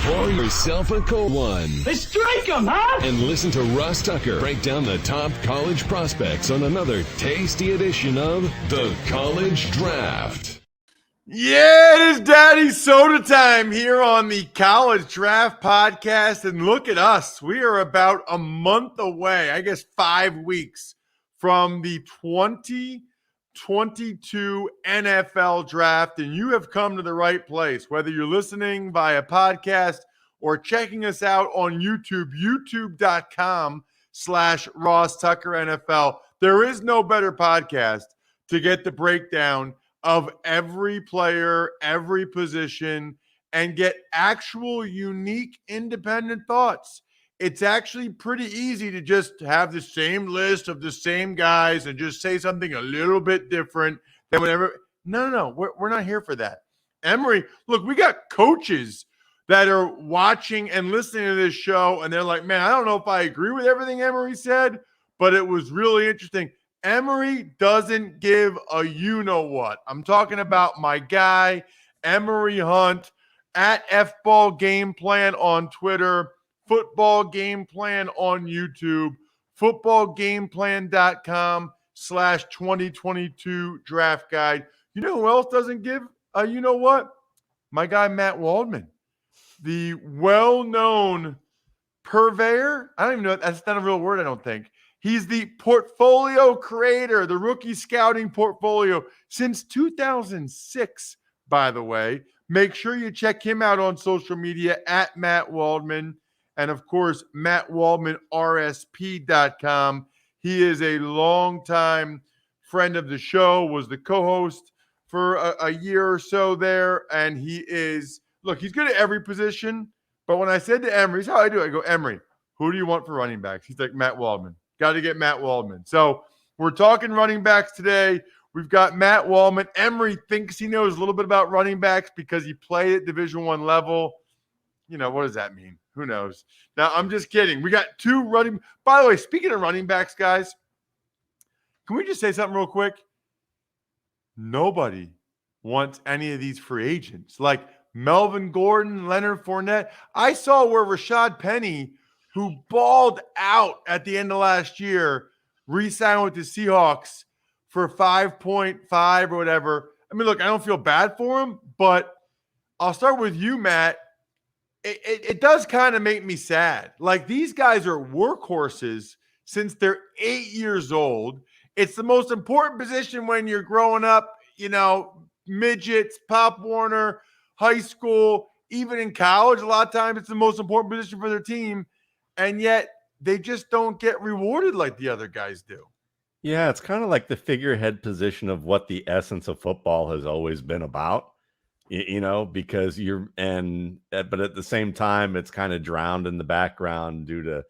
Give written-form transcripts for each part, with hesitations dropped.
Pour yourself a cold one. Let's drink them, huh? And listen to Ross Tucker break down the top college prospects on another tasty edition of The College Draft. Yeah, it is Daddy Soda time here on the College Draft Podcast. And look at us. We are about a month away, I guess 5 weeks, from the 2022 NFL Draft. And you have come to the right place, whether you're listening via podcast or checking us out on YouTube, youtube.com/Ross Tucker NFL. There is no better podcast to get the breakdown of every player, every position, and get actual unique independent thoughts. It's actually pretty easy to just have the same list of the same guys and just say something a little bit different than whatever. No. We're not here for that. Emory, look, we got coaches that are watching and listening to this show, and they're like, man, I don't know if I agree with everything Emory said, but it was really interesting. Emory doesn't give a you-know-what. I'm talking about my guy, Emory Hunt, at F-Ball Game Plan on Twitter, Football Game Plan on YouTube, footballgameplan.com/2022 draft guide. You know who else doesn't give a you-know-what? My guy, Matt Waldman, the well-known purveyor. I don't even know. That's not a real word, I don't think. He's the portfolio creator, the rookie scouting portfolio since 2006, by the way. Make sure you check him out on social media at Matt Waldman. And, of course, MattWaldmanRSP.com. He is a longtime friend of the show, was the co-host for a year or so there. And he is, look, he's good at every position. But when I said to Emory, here's how I do it. I go, Emory, who do you want for running backs? He's like, Matt Waldman. Got to get Matt Waldman. So we're talking running backs today. We've got Matt Waldman. Emory thinks he knows a little bit about running backs because he played at Division I level. You know, what does that mean? Who knows? Now, I'm just kidding. We got two running. By the way, speaking of running backs, guys, can we just say something real quick? Nobody wants any of these free agents. Like Melvin Gordon, Leonard Fournette. I saw where Rashad Penny, who balled out at the end of last year, re-signed with the Seahawks for 5.5 or whatever. I mean, look, I don't feel bad for him, but I'll start with you, Matt. It does kind of make me sad. Like, these guys are workhorses since they're 8 years old. It's the most important position when you're growing up, you know, midgets, Pop Warner, high school, even in college. A lot of times it's the most important position for their team. And yet they just don't get rewarded like the other guys do. Yeah, it's kind of like the figurehead position of what the essence of football has always been about, you know, because but at the same time, it's kind of drowned in the background due to,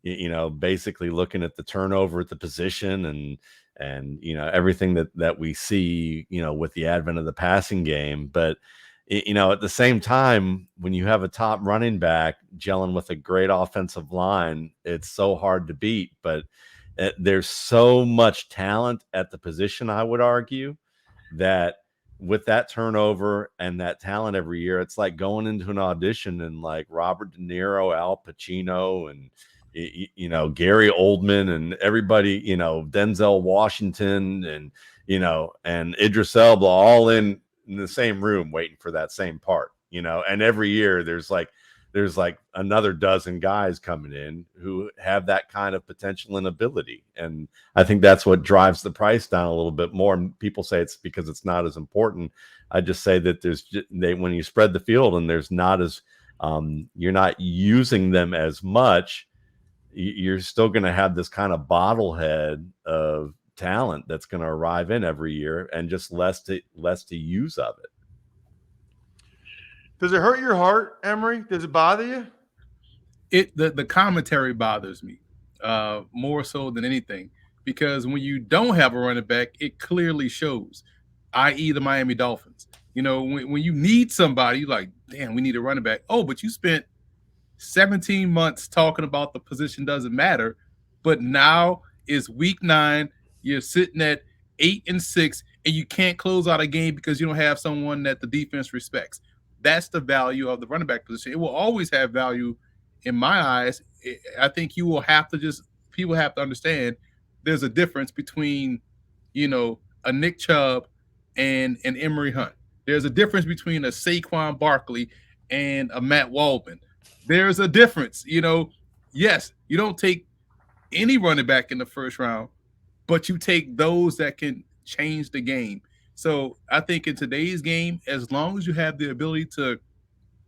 you know, basically looking at the turnover at the position and you know, everything that we see, you know, with the advent of the passing game. But you know, at the same time, when you have a top running back gelling with a great offensive line, it's so hard to beat. But there's so much talent at the position, I would argue, that with that turnover and that talent every year, it's like going into an audition and like Robert De Niro, Al Pacino, and you know, Gary Oldman and everybody, you know, Denzel Washington and, you know, and Idris Elba all in the same room waiting for that same part, you know. And every year there's like another dozen guys coming in who have that kind of potential and ability. And I think that's what drives the price down a little bit more. And people say it's because it's not as important. I just say that when you spread the field and there's not as you're not using them as much, you're still going to have this kind of bottlehead of talent that's going to arrive in every year and just less to use of it. Does it hurt your heart, Emory? Does it bother you? The commentary bothers me more so than anything, because when you don't have a running back, it clearly shows, i.e. the Miami Dolphins. You know, when you need somebody, you're like, damn, we need a running back. Oh, but you spent 17 months talking about the position doesn't matter, but now it's week 9. You're sitting at 8-6, and you can't close out a game because you don't have someone that the defense respects. That's the value of the running back position. It will always have value in my eyes. I think you will have to people have to understand there's a difference between, a Nick Chubb and an Emory Hunt. There's a difference between a Saquon Barkley and a Matt Waldman. There's a difference. Yes, you don't take any running back in the first round, but you take those that can change the game. So I think in today's game, as long as you have the ability to,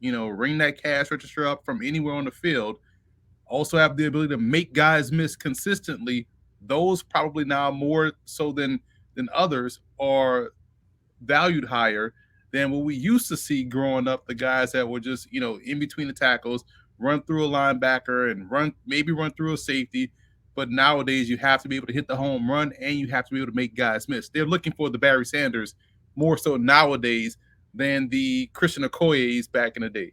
ring that cash register up from anywhere on the field, also have the ability to make guys miss consistently, those probably now more so than others are valued higher than what we used to see growing up. The guys that were just, in between the tackles, run through a linebacker and run through a safety. But nowadays you have to be able to hit the home run and you have to be able to make guys miss. They're looking for the Barry Sanders more so nowadays than the Christian Okoye's back in the day.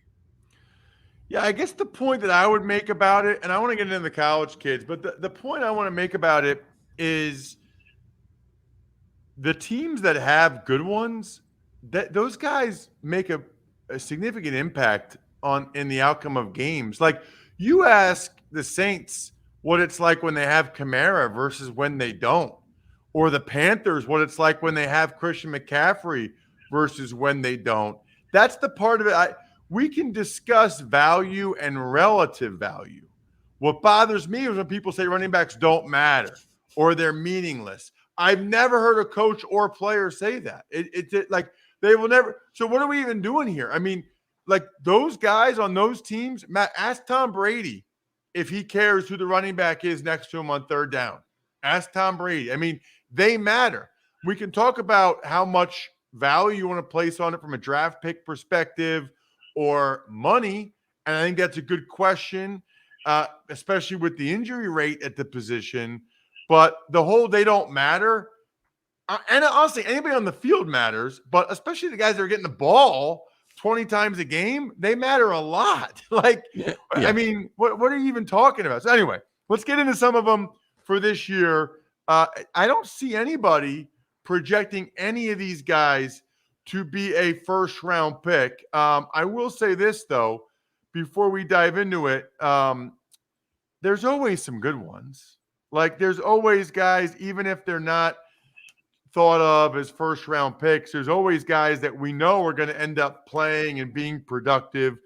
Yeah, I guess the point that I would make about it, and I want to get into the college kids, but the point I want to make about it is the teams that have good ones, that those guys make a significant impact in the outcome of games. Like, you ask the Saints what it's like when they have Kamara versus when they don't, or the Panthers what it's like when they have Christian McCaffrey versus when they don't. That's the part of it. We can discuss value and relative value. What bothers me is when people say running backs don't matter or they're meaningless. I've never heard a coach or player say that. It like they will never. So what are we even doing here? I mean, like, those guys on those teams, Matt, ask Tom Brady if he cares who the running back is next to him on third down. Ask Tom Brady. I mean, they matter. We can talk about how much value you want to place on it from a draft pick perspective or money, and I think that's a good question, especially with the injury rate at the position. But the whole they don't matter, and honestly, anybody on the field matters, but especially the guys that are getting the ball 20 times a game, they matter a lot. Like, yeah. I mean, what are you even talking about? So anyway, let's get into some of them for this year. I don't see anybody projecting any of these guys to be a first-round pick. I will say this, though, before we dive into it, there's always some good ones. Like, there's always guys, even if they're not thought of as first-round picks, there's always guys that we know are going to end up playing and being productive.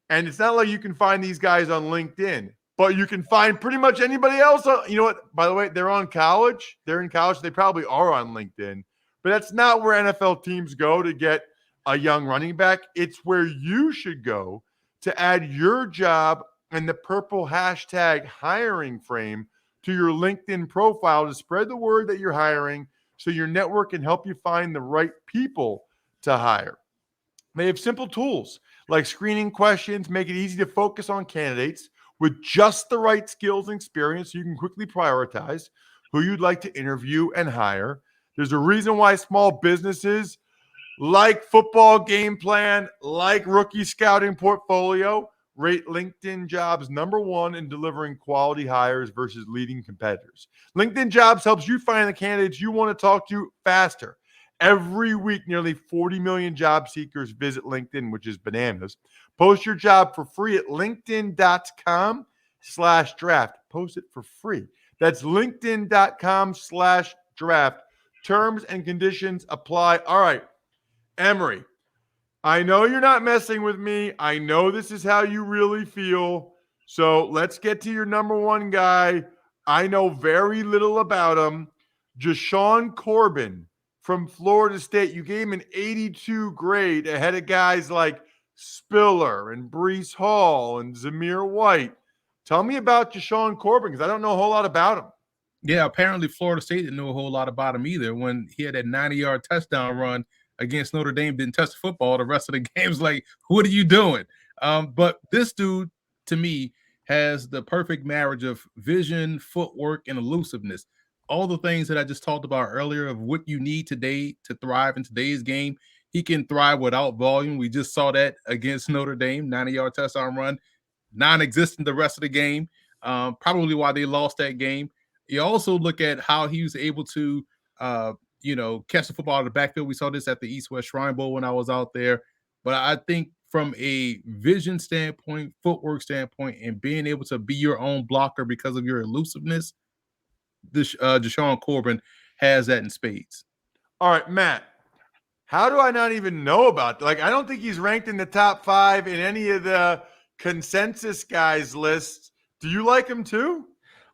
And it's not like you can find these guys on LinkedIn, but you can find pretty much anybody else. You know what? By the way, they're on college. They're in college. They probably are on LinkedIn. But that's not where NFL teams go to get a young running back. It's where you should go to add your job and the purple hashtag hiring frame to your LinkedIn profile to spread the word that you're hiring so your network can help you find the right people to hire. They have simple tools like screening questions, make it easy to focus on candidates with just the right skills and experience so you can quickly prioritize who you'd like to interview and hire. There's a reason why small businesses like Football Game Plan, like Rookie Scouting Portfolio, rate LinkedIn Jobs #1 in delivering quality hires versus leading competitors. LinkedIn Jobs helps you find the candidates you want to talk to faster. Every week, nearly 40 million job seekers visit LinkedIn, which is bananas. Post your job for free at linkedin.com/draft. Post it for free. That's linkedin.com/draft. Terms and conditions apply. All right, Emory, I know you're not messing with me. I know this is how you really feel. So let's get to your #1 guy. I know very little about him. Jashaun Corbin from Florida State. You gave him an 82 grade ahead of guys like Spiller and Breece Hall and Zamir White. Tell me about Jashaun Corbin, because I don't know a whole lot about him. Yeah, apparently Florida State didn't know a whole lot about him either. When he had that 90-yard touchdown run against Notre Dame, didn't touch the football the rest of the game's like, what are you doing? But this dude, to me, has the perfect marriage of vision, footwork, and elusiveness. All the things that I just talked about earlier of what you need today to thrive in today's game. He can thrive without volume. We just saw that against Notre Dame, 90-yard touchdown run, non-existent the rest of the game, probably why they lost that game. You also look at how he was able to, catch the football out of the backfield. We saw this at the East-West Shrine Bowl when I was out there. But I think from a vision standpoint, footwork standpoint, and being able to be your own blocker because of your elusiveness, this Jashawn Corbin has that in spades. All right, Matt. How do I not even know about that? Like, I don't think he's ranked in the top 5 in any of the consensus guys lists. Do you like him too?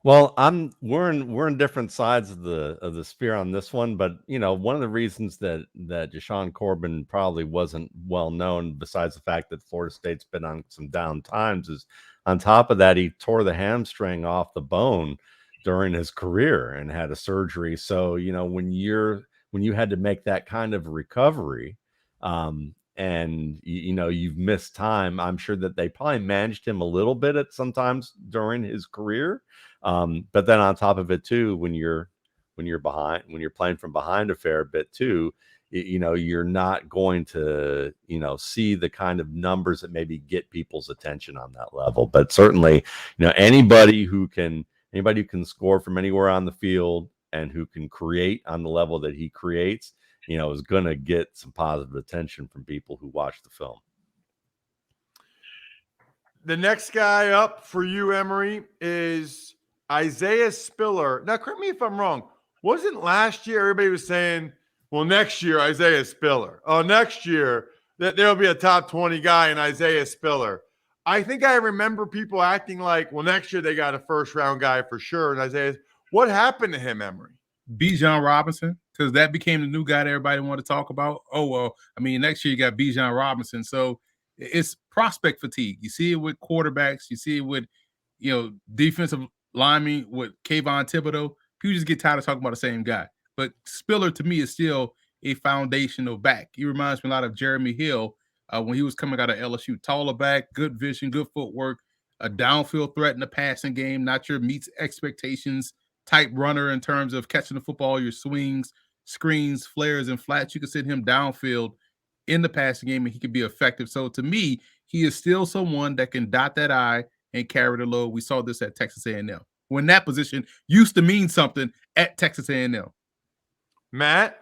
Well, we're in different sides of the sphere on this one, but one of the reasons that Jashawn Corbin probably wasn't well known, besides the fact that Florida State's been on some down times, is on top of that he tore the hamstring off the bone during his career and had a surgery. So when you had to make that kind of recovery, and you've missed time, I'm sure that they probably managed him a little bit at sometimes during his career. But then on top of it too, when you're playing from behind a fair bit too, you're not going to see the kind of numbers that maybe get people's attention on that level. But certainly, anybody who can score from anywhere on the field and who can create on the level that he creates, is going to get some positive attention from people who watch the film. The next guy up for you, Emory, is Isaiah Spiller. Now, correct me if I'm wrong. Wasn't last year everybody was saying, well, next year, Isaiah Spiller. Oh, next year, that there'll be a top 20 guy in Isaiah Spiller. I think I remember people acting like, well, next year they got a first-round guy for sure. And Isaiah, what happened to him, Emory? Bijan Robinson, because that became the new guy that everybody wanted to talk about. Oh, well, I mean, next year you got Bijan Robinson. So it's prospect fatigue. You see it with quarterbacks. You see it with, defensive linemen with Kayvon Thibodeau. People just get tired of talking about the same guy. But Spiller, to me, is still a foundational back. He reminds me a lot of Jeremy Hill when he was coming out of LSU. Taller back, good vision, good footwork, a downfield threat in the passing game, not your meets expectations type runner in terms of catching the football, your swings, screens, flares, and flats. You can send him downfield in the passing game and he can be effective. So to me, he is still someone that can dot that I and carry the load. We saw this at Texas A&M when that position used to mean something at Texas A&M. Matt?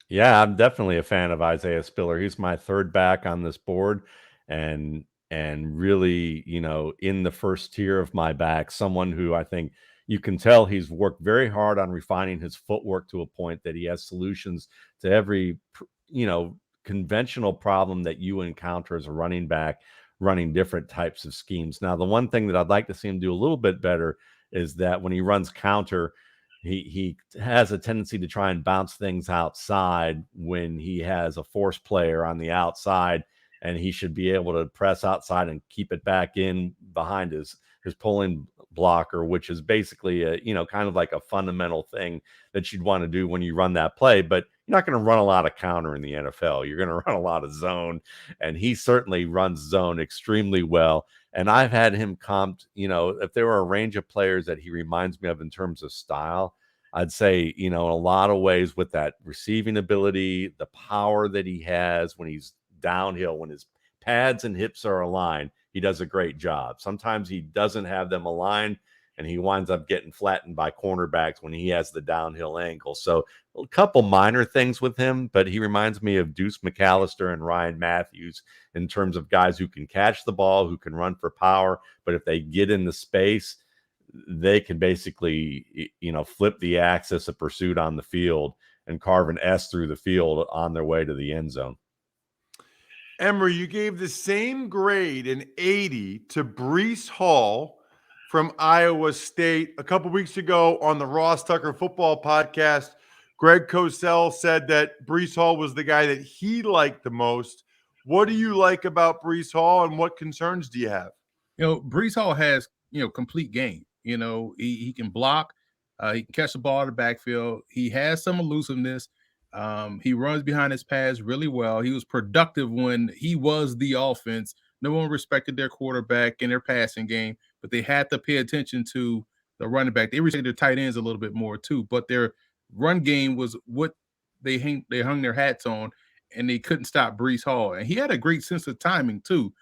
Yeah, I'm definitely a fan of Isaiah Spiller. He's my third back on this board, and really, in the first tier of my back, someone who I think you can tell he's worked very hard on refining his footwork to a point that he has solutions to every, conventional problem that you encounter as a running back running different types of schemes. Now, the one thing that I'd like to see him do a little bit better is that when he runs counter, he has a tendency to try and bounce things outside when he has a force player on the outside, and he should be able to press outside and keep it back in behind his pulling blocker, which is basically a kind of like a fundamental thing that you'd want to do when you run that play. But you're not going to run a lot of counter in the NFL. You're going to run a lot of zone, and he certainly runs zone extremely well. And I've had him comped, if there were a range of players that he reminds me of in terms of style, I'd say, in a lot of ways with that receiving ability, the power that he has when he's downhill, when his pads and hips are aligned, he does a great job. Sometimes he doesn't have them aligned, and he winds up getting flattened by cornerbacks when he has the downhill angle. So a couple minor things with him, but he reminds me of Deuce McAllister and Ryan Matthews in terms of guys who can catch the ball, who can run for power, but if they get in the space, they can basically, flip the axis of pursuit on the field and carve an S through the field on their way to the end zone. Emory, you gave the same grade, an 80, to Breece Hall from Iowa State. A couple weeks ago on the Ross Tucker Football Podcast, Greg Cosell said that Breece Hall was the guy that he liked the most. What do you like about Breece Hall, and what concerns do you have? Breece Hall has, complete game. He can block. He can catch the ball in the backfield. He has some elusiveness. He runs behind his pads really well. He was productive when he was the offense. No one respected their quarterback and their passing game, but they had to pay attention to the running back. They respected their tight ends a little bit more too, but their run game was what they hung their hats on, and they couldn't stop Breece Hall. And he had a great sense of timing too.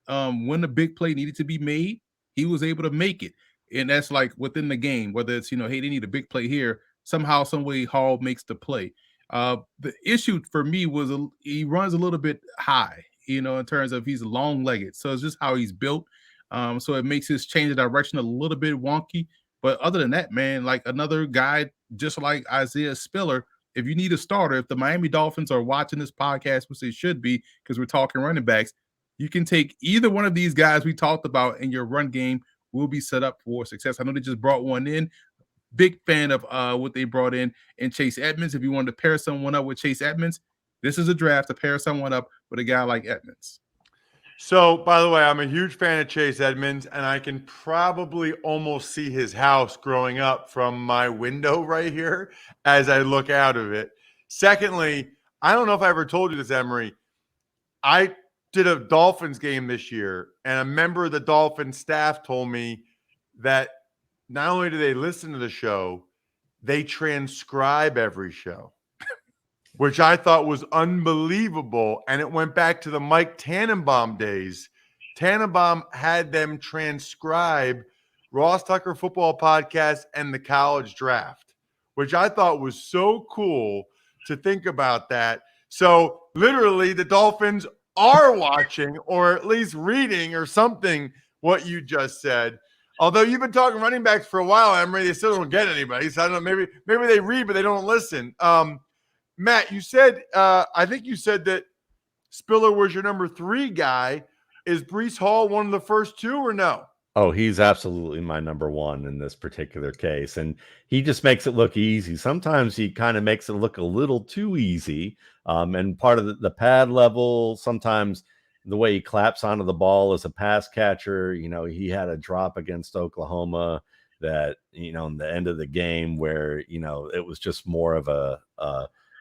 When the big play needed to be made, he was able to make it. And that's like within the game, whether it's, hey, they need a big play here, somehow, some way Hall makes the play. The issue for me was he runs a little bit high. in terms of he's long-legged. So it's just how he's built. So it makes his change of direction a little bit wonky. But other than that, man, like another guy, just like Isaiah Spiller, if you need a starter, if the Miami Dolphins are watching this podcast, which they should be, because we're talking running backs, you can take either one of these guys we talked about, and your run game will be set up for success. I know they just brought one in. Big fan of what they brought in Chase Edmonds. If you wanted to pair someone up with Chase Edmonds, this is a draft to pair someone up with a guy like Edmonds. So, by the way, I'm a huge fan of Chase Edmonds, and I can probably almost see his house growing up from my window right here as I look out of it. Secondly, I don't know if I ever told you this, Emery. I did a Dolphins game this year, and a member of the Dolphins staff told me that not only do they listen to the show, they transcribe every show, which I thought was unbelievable. And it went back to the Mike Tannenbaum days. Tannenbaum had them transcribe Ross Tucker Football Podcast and the College Draft, which I thought was so cool to think about that. So literally the Dolphins are watching, or at least reading or something, what you just said. Although you've been talking running backs for a while, Emery, they still don't get anybody. So I don't know, maybe they read, but they don't listen. Matt, you said, I think you said that Spiller was your number 3 guy. Is Breece Hall one of the first 2 or no? Oh, he's absolutely my number 1 in this particular case. And he just makes it look easy. Sometimes he kind of makes it look a little too easy. And part of the pad level, sometimes the way he claps onto the ball as a pass catcher, he had a drop against Oklahoma that, in the end of the game where, it was just more of a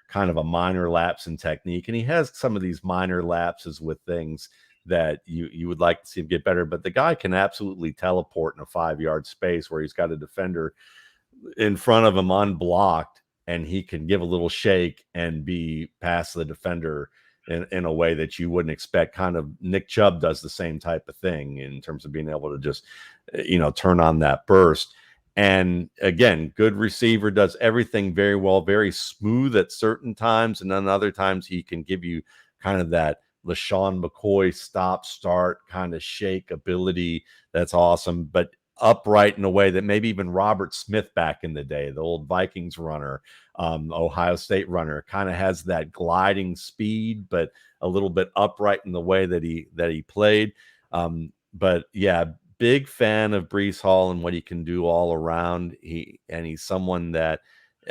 kind of a minor lapse in technique. And he has some of these minor lapses with things that you would like to see him get better. But the guy can absolutely teleport in a 5-yard space where he's got a defender in front of him unblocked, and he can give a little shake and be past the defender in a way that you wouldn't expect. Kind of Nick Chubb does the same type of thing in terms of being able to just, turn on that burst. And again, good receiver, does everything very well, very smooth at certain times. And then other times he can give you kind of that LaShawn McCoy stop-start kind of shake ability. That's awesome. But upright in a way that maybe even Robert Smith back in the day, the old Vikings runner, Ohio State runner, kind of has that gliding speed, but a little bit upright in the way that he played. But yeah, big fan of Breece Hall and what he can do all around. He's someone that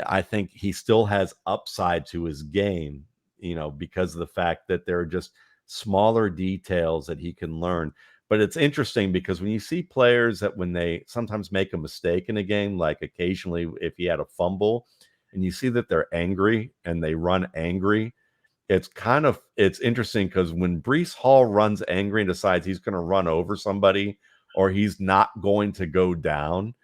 I think he still has upside to his game, because of the fact that there are just smaller details that he can learn. But it's interesting because when you see players that when they sometimes make a mistake in a game, like occasionally if he had a fumble, and you see that they're angry and they run angry, it's interesting because when Breece Hall runs angry and decides he's going to run over somebody or he's not going to go down,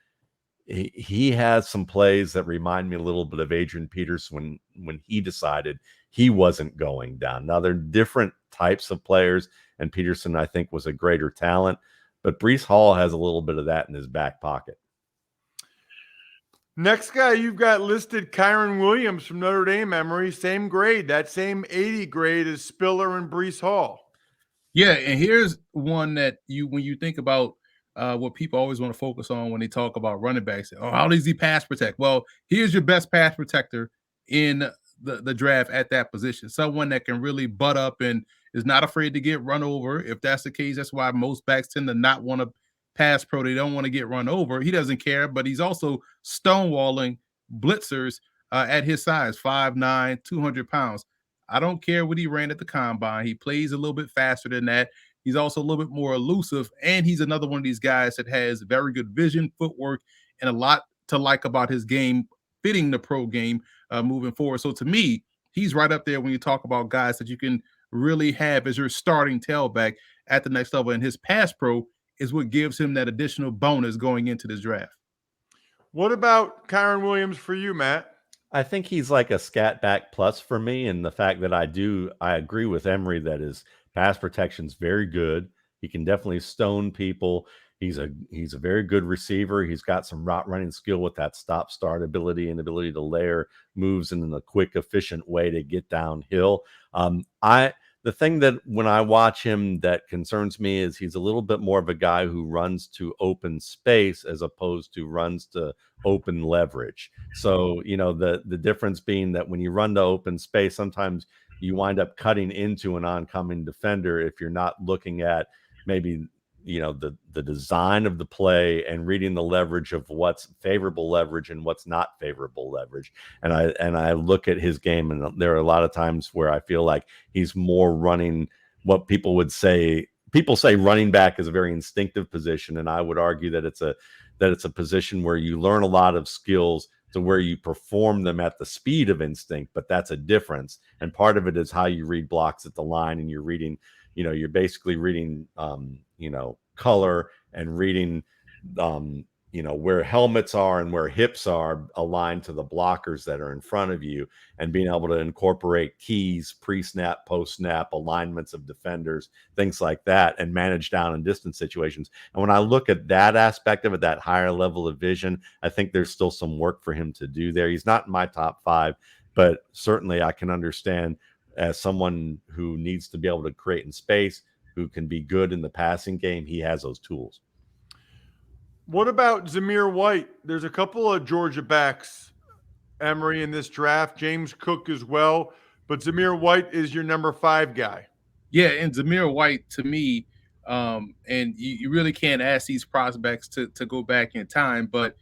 he has some plays that remind me a little bit of Adrian Peterson when he decided he wasn't going down. Now, they're different types of players, and Peterson, I think, was a greater talent, but Breece Hall has a little bit of that in his back pocket. Next guy you've got listed, Kyren Williams from Notre Dame, Emery, same grade, that same 80 grade as Spiller and Breece Hall. Yeah, and here's one that when you think about what people always want to focus on when they talk about running backs. Oh, how does he pass protect? Well, here's your best pass protector in the draft at that position. Someone that can really butt up and is not afraid to get run over. If that's the case, that's why most backs tend to not want to pass pro. They don't want to get run over. He doesn't care, but he's also stonewalling blitzers at his size, 5'9", 200 pounds. I don't care what he ran at the combine. He plays a little bit faster than that. He's also a little bit more elusive, and he's another one of these guys that has very good vision, footwork, and a lot to like about his game, fitting the pro game moving forward. So to me, he's right up there when you talk about guys that you can really have as your starting tailback at the next level. And his pass pro is what gives him that additional bonus going into this draft. What about Kyren Williams for you, Matt? I think he's like a scat back plus for me, and the fact that I agree with Emery that his pass protection's very good. He can definitely stone people. He's a very good receiver. He's got some route running skill with that stop start ability and ability to layer moves in a quick, efficient way to get downhill. The the thing that when I watch him that concerns me is he's a little bit more of a guy who runs to open space as opposed to runs to open leverage. So, the difference being that when you run to open space, sometimes you wind up cutting into an oncoming defender if you're not looking at maybe the design of the play and reading the leverage of what's favorable leverage and what's not favorable leverage. And I look at his game, and there are a lot of times where I feel like he's more running what people say running back is a very instinctive position, and I would argue that it's a position where you learn a lot of skills to where you perform them at the speed of instinct, but that's a difference. And part of it is how you read blocks at the line, and you're reading, you're basically reading color and reading where helmets are and where hips are aligned to the blockers that are in front of you, and being able to incorporate keys, pre-snap, post-snap, alignments of defenders, things like that, and manage down and distance situations. And when I look at that aspect of it, that higher level of vision, I think there's still some work for him to do there. He's not in my top 5, but certainly I can understand, as someone who needs to be able to create in space, who can be good in the passing game, he has those tools. What about Zamir White? There's a couple of Georgia backs, Emory, in this draft. James Cook as well. But Zamir White is your number 5 guy. Yeah, and Zamir White, to me, and you really can't ask these prospects to go back in time, but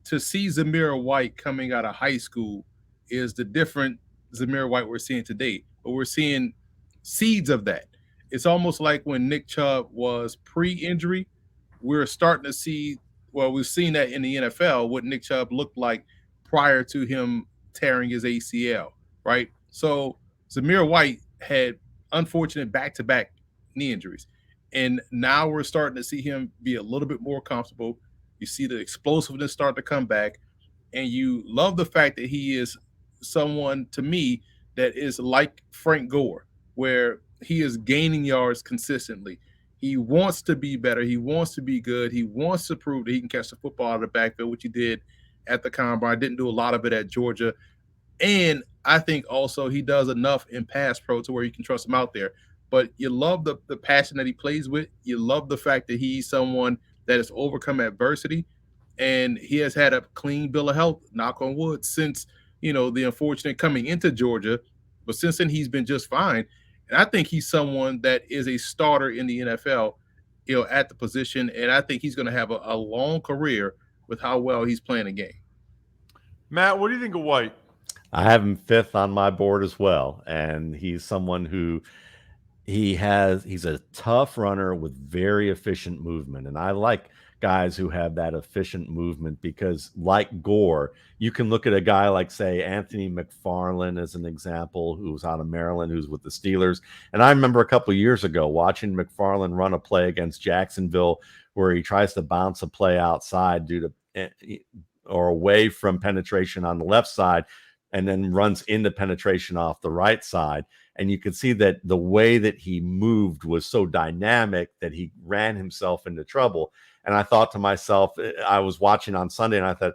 to see Zamir White coming out of high school is the different Zamir White we're seeing today. But we're seeing seeds of that. It's almost like when Nick Chubb was pre-injury, we're starting to see, well, we've seen that in the NFL, what Nick Chubb looked like prior to him tearing his ACL, right? So Zamir White had unfortunate back-to-back knee injuries. And now we're starting to see him be a little bit more comfortable. You see the explosiveness start to come back. And you love the fact that he is someone, to me, that is like Frank Gore, where he is gaining yards consistently. He wants to be better. He wants to be good. He wants to prove that he can catch the football out of the backfield, which he did at the Combine. Didn't do a lot of it at Georgia. And I think also he does enough in pass pro to where you can trust him out there. But you love the passion that he plays with. You love the fact that he's someone that has overcome adversity. And he has had a clean bill of health, knock on wood, since, the unfortunate coming into Georgia. But since then, he's been just fine. And I think he's someone that is a starter in the NFL, at the position. And I think he's going to have a long career with how well he's playing the game. Matt, what do you think of White? I have him 5th on my board as well. And he's someone who he's a tough runner with very efficient movement. And I like guys who have that efficient movement because, like Gore, you can look at a guy like, say, Anthony McFarland as an example, who's out of Maryland, who's with the Steelers. And I remember a couple of years ago watching McFarland run a play against Jacksonville where he tries to bounce a play outside due to or away from penetration on the left side, and then runs into penetration off the right side. And you could see that the way that he moved was so dynamic that he ran himself into trouble. And I thought to myself, I was watching on Sunday and I thought,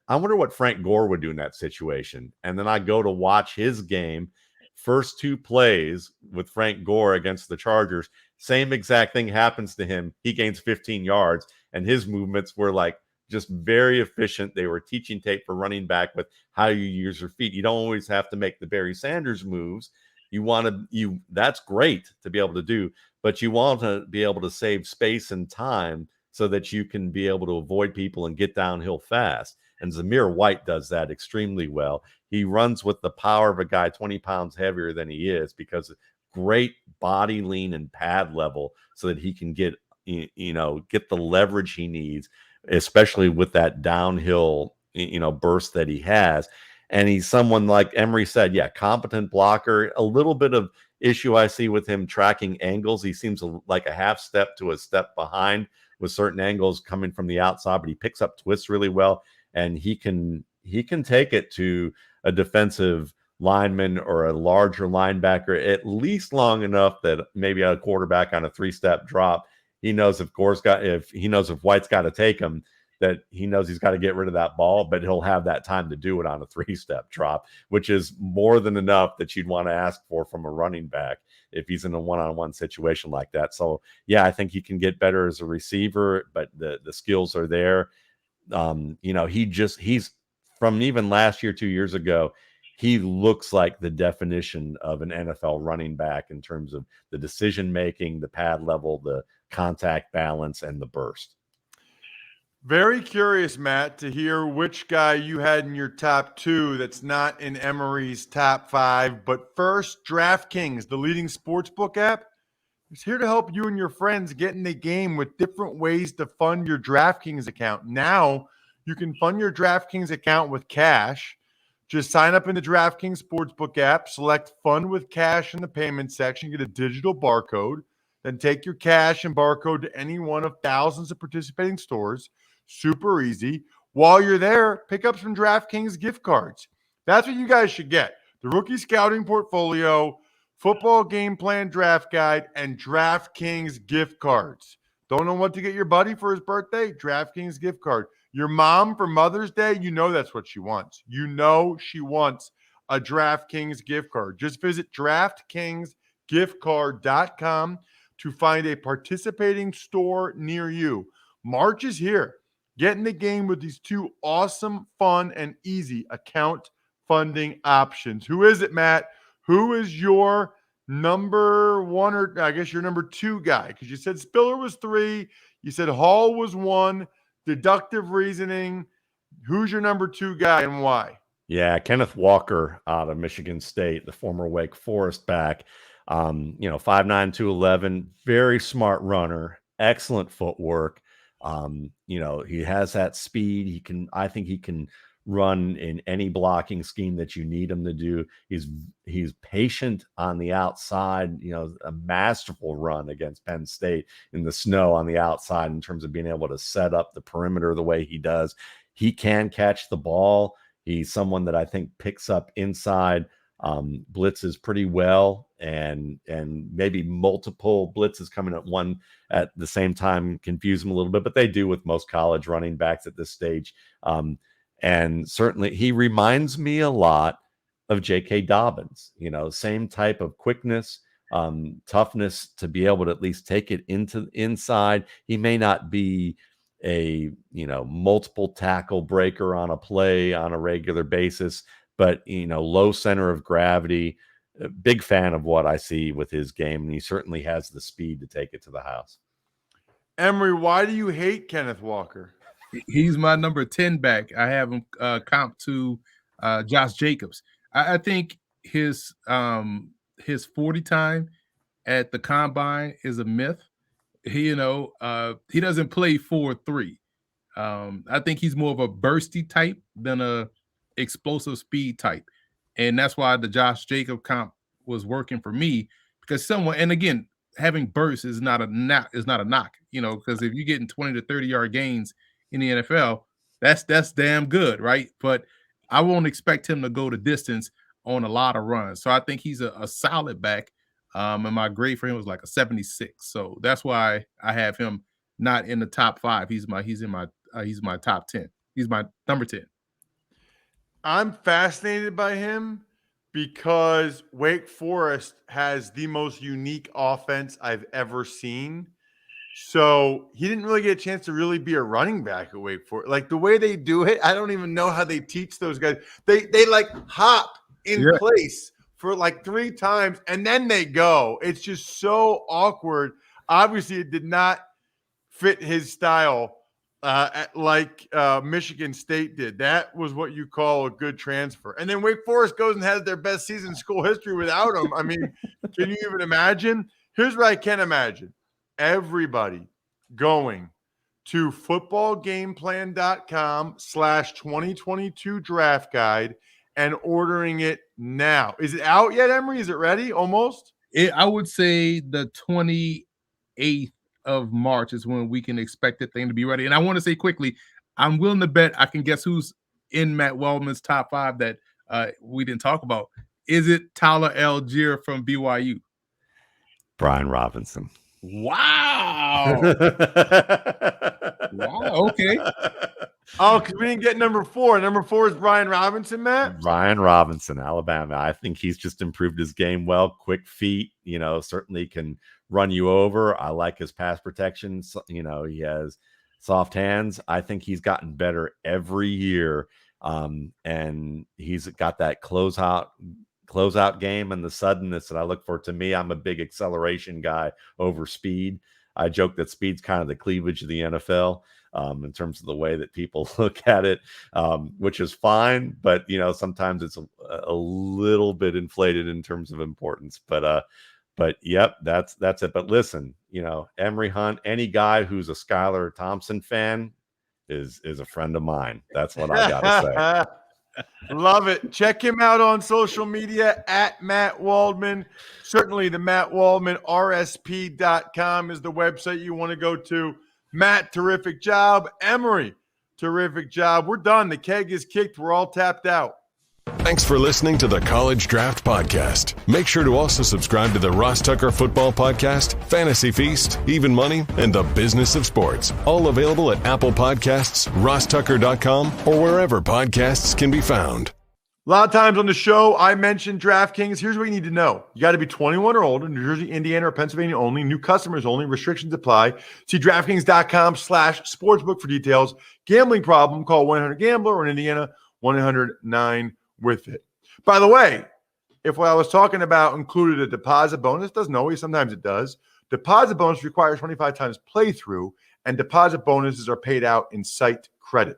I wonder what Frank Gore would do in that situation. And then I go to watch his game, first 2 plays with Frank Gore against the Chargers. Same exact thing happens to him. He gains 15 yards and his movements were like just very efficient. They were teaching tape for running back with how you use your feet. You don't always have to make the Barry Sanders moves. That's great to be able to do, but you want to be able to save space and time so that you can be able to avoid people and get downhill fast. And Zamir White does that extremely well. He runs with the power of a guy 20 pounds heavier than he is because of great body lean and pad level so that he can get the leverage he needs, especially with that downhill, burst that he has. And he's someone, like Emory said, competent blocker. A little bit of issue I see with him tracking angles. He seems like a half step to a step behind with certain angles coming from the outside, but he picks up twists really well. And he can take it to a defensive lineman or a larger linebacker, at least long enough that maybe a quarterback on a 3-step drop, he knows if White's got to take him, that he knows he's got to get rid of that ball, but he'll have that time to do it on a 3-step drop, which is more than enough that you'd want to ask for from a running back if he's in a one-on-one situation like that. So yeah, I think he can get better as a receiver, but the skills are there. He's from even last year, 2 years ago, he looks like the definition of an NFL running back in terms of the decision making, the pad level, the contact balance, and the burst. Very curious, Matt, to hear which guy you had in your top 2 that's not in Emery's top 5. But first, DraftKings, the leading sportsbook app, is here to help you and your friends get in the game with different ways to fund your DraftKings account. Now, you can fund your DraftKings account with cash. Just sign up in the DraftKings Sportsbook app, select Fund with Cash in the payment section, get a digital barcode, then take your cash and barcode to any one of thousands of participating stores. Super easy. While you're there, pick up some DraftKings gift cards. That's what you guys should get. The Rookie Scouting Portfolio, Football Game Plan Draft Guide, and DraftKings gift cards. Don't know what to get your buddy for his birthday? DraftKings gift card. Your mom for Mother's Day, you know that's what she wants. You know she wants a DraftKings gift card. Just visit DraftKingsGiftCard.com to find a participating store near you. March is here. Get in the game with these 2 awesome, fun, and easy account funding options. Who is it, Matt? Who is your number 1, or I guess your number 2 guy? Because you said Spiller was 3. You said Hall was 1. Deductive reasoning. Who's your number 2 guy and why? Yeah, Kenneth Walker out of Michigan State, the former Wake Forest back. 5'9", 211, very smart runner, excellent footwork. He has that speed. I think he can run in any blocking scheme that you need him to do. He's patient on the outside, a masterful run against Penn State in the snow on the outside in terms of being able to set up the perimeter the way he does. He can catch the ball. He's someone that I think picks up inside blitzes pretty well, and maybe multiple blitzes coming at one at the same time confuse him a little bit, but they do with most college running backs at this stage. And certainly he reminds me a lot of J.K. Dobbins, same type of quickness, toughness to be able to at least take it into inside. He may not be a, multiple tackle breaker on a play on a regular basis, but, low center of gravity. A big fan of what I see with his game, and he certainly has the speed to take it to the house. Emery, why do you hate Kenneth Walker? He's my number 10 back. I have him comp to Josh Jacobs. I think his 40 time at the combine is a myth. He doesn't play 4-3. I think he's more of a bursty type than a explosive speed type, and that's why the Josh Jacobs comp was working for me, because and again, having bursts is not a knock, because if you're getting 20 to 30 yard gains in the NFL, that's damn good, right? But I won't expect him to go the distance on a lot of runs. So I think he's a solid back. And my grade for him was like a 76. So that's why I have him not in the top 5. He's my top 10. He's my number 10. I'm fascinated by him because Wake Forest has the most unique offense I've ever seen. So he didn't really get a chance to really be a running back at Wake Forest. Like the way they do it, I don't even know how they teach those guys. They like hop in place for like 3 times and then they go. It's just so awkward. Obviously, it did not fit his style like Michigan State did. That was what you call a good transfer. And then Wake Forest goes and has their best season in school history without him. I mean, can you even imagine? Here's what I can imagine. Everybody going to footballgameplan.com/2022 draft guide and ordering it now. Is it out yet, Emery? Is it ready? Almost? I would say the 28th of March is when we can expect the thing to be ready. And I want to say quickly, I'm willing to bet I can guess who's in Matt Wellman's top 5 that we didn't talk about. Is it Tyler Algier from BYU? Brian Robinson. Wow. Wow. Oh, okay. Oh, because we didn't get number 4. Number 4 is Brian Robinson, Matt. Brian Robinson, Alabama. I think he's just improved his game well. Quick feet, certainly can run you over. I like his pass protection. He has soft hands. I think he's gotten better every year. And he's got that closeout game and the suddenness that I look for. To me, I'm a big acceleration guy over speed. I joke that speed's kind of the cleavage of the NFL. In terms of the way that people look at it, which is fine, but sometimes it's a little bit inflated in terms of importance. But yep, that's it. But listen, Emory Hunt, any guy who's a Skylar Thompson fan is a friend of mine. That's what I gotta say. Love it. Check him out on social media at Matt Waldman. Certainly the Matt Waldman RSP.com is the website you want to go to. Matt, terrific job. Emory, terrific job. We're done. The keg is kicked. We're all tapped out. Thanks for listening to the College Draft Podcast. Make sure to also subscribe to the Ross Tucker Football Podcast, Fantasy Feast, Even Money, and The Business of Sports. All available at Apple Podcasts, rosstucker.com, or wherever podcasts can be found. A lot of times on the show, I mentioned DraftKings. Here's what you need to know. You got to be 21 or older, New Jersey, Indiana, or Pennsylvania only. New customers only. Restrictions apply. See DraftKings.com/sportsbook for details. Gambling problem, call 1-800-GAMBLER, or in Indiana, 1-800-9-WITH-IT. By the way, if what I was talking about included a deposit bonus, doesn't always, sometimes it does. Deposit bonus requires 25 times playthrough, and deposit bonuses are paid out in site credit.